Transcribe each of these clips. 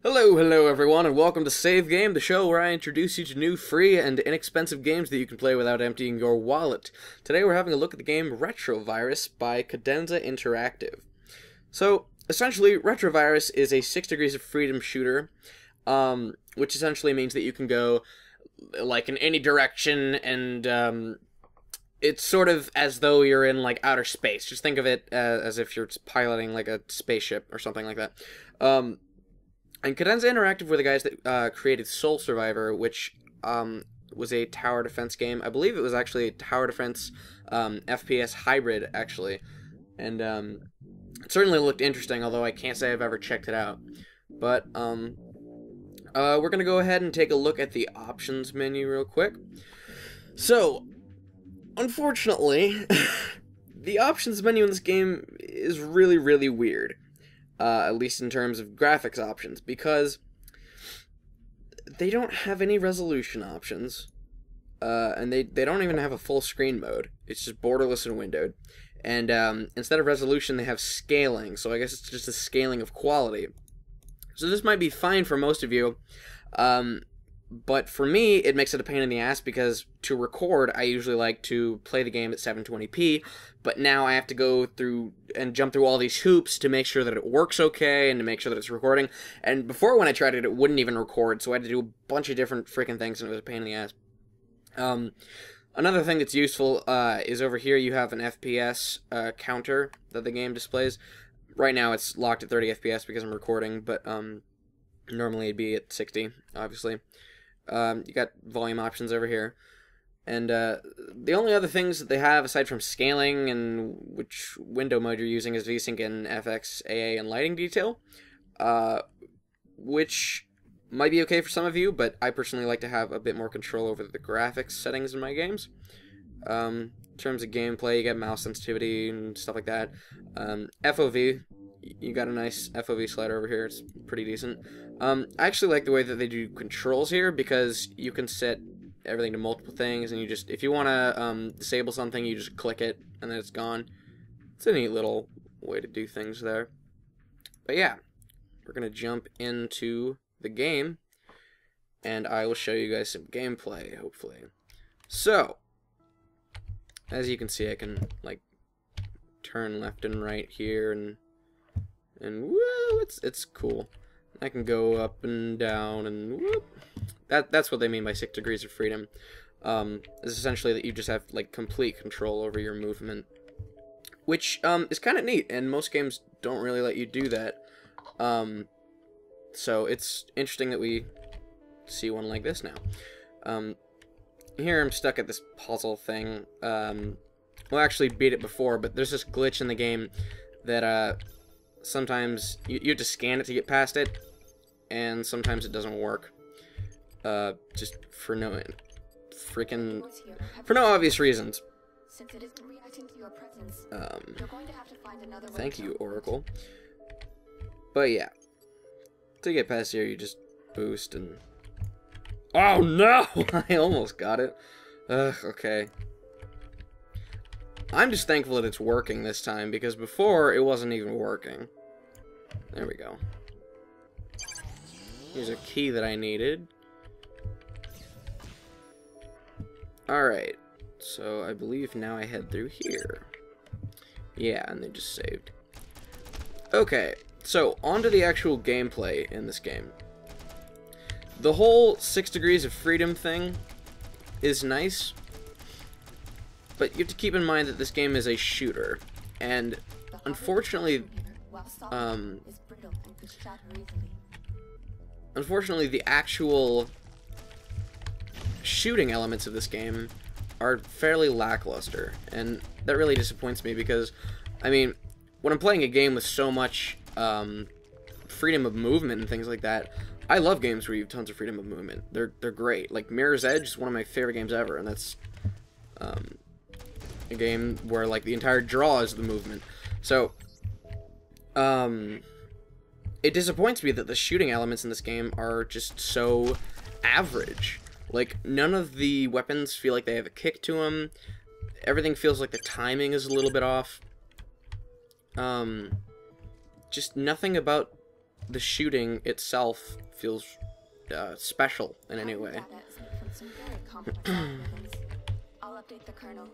Hello everyone, and welcome to Save Game, the show where I introduce you to new free and inexpensive games that you can play without emptying your wallet. Today we're having a look at the game Retrovirus by Cadenza Interactive. So, essentially, Retrovirus is a 6 degrees of freedom shooter, which essentially means that you can go, like, in any direction, and, it's sort of as though you're in, like, outer space. Just think of it as if you're piloting, like, a spaceship or something like that. And Cadenza Interactive were the guys that created Soul Survivor, which was a tower defense game. I believe it was actually a tower defense FPS hybrid, actually. And it certainly looked interesting, although I can't say I've ever checked it out. But we're going to go ahead and take a look at the options menu real quick. So, unfortunately, the options menu in this game is really weird. At least in terms of graphics options, because they don't have any resolution options, and they don't even have a full screen mode. It's just borderless and windowed. And instead of resolution, they have scaling, so I guess it's just a scaling of quality. So this might be fine for most of you, but for me, it makes it a pain in the ass, because to record, I usually like to play the game at 720p, but now I have to go through and jump through all these hoops to make sure that it works okay, and to make sure that it's recording. And before, when I tried it, it wouldn't even record, so I had to do a bunch of different freaking things, and it was a pain in the ass. Another thing that's useful is over here you have an FPS counter that the game displays. Right now it's locked at 30 FPS because I'm recording, but normally it'd be at 60, obviously. You got volume options over here. And the only other things that they have, aside from scaling and which window mode you're using, is VSync and FX, AA, and lighting detail. Which might be okay for some of you, but I personally like to have a bit more control over the graphics settings in my games. In terms of gameplay, you get mouse sensitivity and stuff like that. FOV, you got a nice FOV slider over here. It's pretty decent. I actually like the way that they do controls here, because you can set everything to multiple things, and you just, if you want to disable something, you just click it, and then it's gone. It's a neat little way to do things there. But yeah, we're going to jump into the game, and I will show you guys some gameplay, hopefully. So, as you can see, I can, like, turn left and right here, and whoa, it's cool. I can go up and down, and whoop. That's what they mean by 6 degrees of freedom. Is essentially that you just have, like, complete control over your movement, which is kind of neat, and most games don't really let you do that. So it's interesting that we see one like this now. Here I'm stuck at this puzzle thing. Well, I actually beat it before, but there's this glitch in the game that sometimes you have to scan it to get past it, and sometimes it doesn't work. Just for no obvious reasons. Thank you, Oracle. But yeah, to get past here, you just boost and... Oh no! I almost got it. Okay. I'm just thankful that it's working this time, because before it wasn't even working. There we go. Here's a key that I needed. Alright, so I believe now I head through here. Yeah, and they just saved. Okay, so on to the actual gameplay in this game. The whole 6 degrees of freedom thing is nice, but you have to keep in mind that this game is a shooter, and unfortunately, the actual shooting elements of this game are fairly lackluster, and that really disappoints me, because, I mean, when I'm playing a game with so much freedom of movement and things like that, I love games where you have tons of freedom of movement. They're great. Like, Mirror's Edge is one of my favorite games ever, and that's a game where, like, the entire draw is the movement. So, it disappoints me that the shooting elements in this game are just so average. Like, none of the weapons feel like they have a kick to them. Everything feels like the timing is a little bit off. Just nothing about the shooting itself feels special in any way. I'll update the kernel.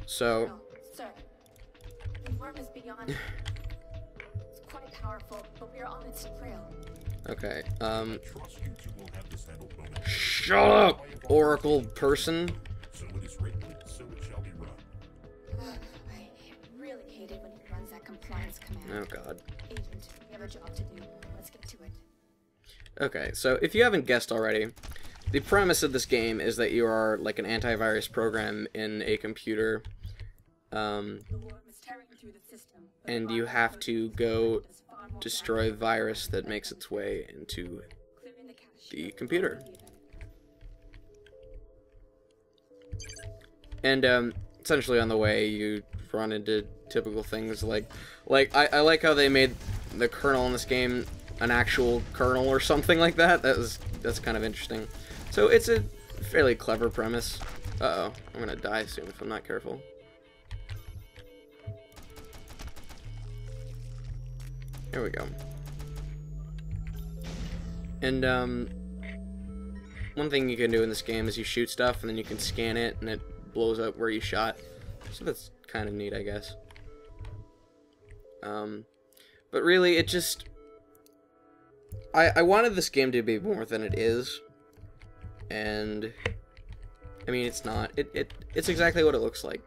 So, Sir, the worm is beyond. It's quite powerful, but we are on its trail. okay, shut up, Oracle person. So it is written, so it shall be run. I really hate it when he runs that compliance command. Oh god. Agent, we have a job to do. Let's get to it. Okay, so if you haven't guessed already, the premise of this game is that you are like an antivirus program in a computer, The worm is tearing through the system. but and the you virus have code to is go far more destroy powerful. virus that makes its way into Clearing the cache the will computer. be even. And essentially on the way you run into typical things like I like how they made the kernel in this game an actual kernel or something like that. That's kind of interesting. So it's a fairly clever premise. Uh-oh, I'm gonna die soon if I'm not careful. Here we go. And one thing you can do in this game is you shoot stuff and then you can scan it and it blows up where you shot. So that's kind of neat, I guess. But really, it just... I wanted this game to be more than it is. And... I mean, it's not. It's exactly what it looks like.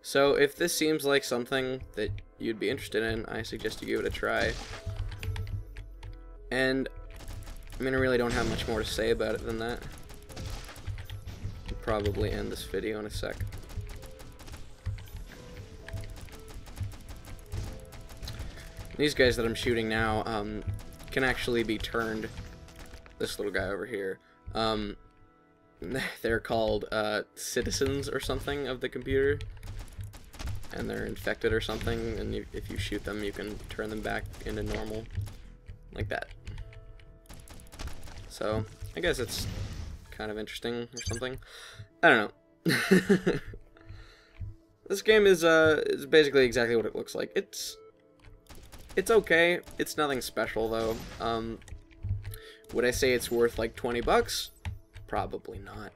So if this seems like something that you'd be interested in, I suggest you give it a try. And... I mean, I really don't have much more to say about it than that. I'll probably end this video in a sec. These guys that I'm shooting now can actually be turned. This little guy over here. They're called citizens or something of the computer. And they're infected or something, and if you shoot them, you can turn them back into normal. Like that. So, I guess it's kind of interesting or something. I don't know. This game is basically exactly what it looks like. It's okay. It's nothing special though. Would I say it's worth like 20 bucks? Probably not.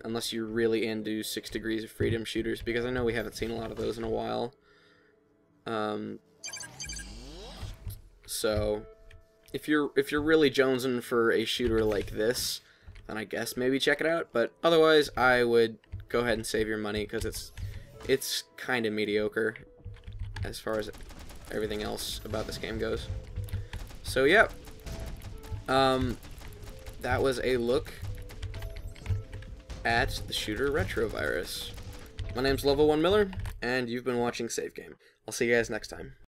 Unless you're really into 6 Degrees of Freedom shooters, because I know we haven't seen a lot of those in a while. So if you're really jonesing for a shooter like this, then I guess maybe check it out. But otherwise, I would go ahead and save your money, because it's kind of mediocre as far as everything else about this game goes. So yeah, that was a look at the shooter Retrovirus. My name's Level 1 Miller, and you've been watching Save Game. I'll see you guys next time.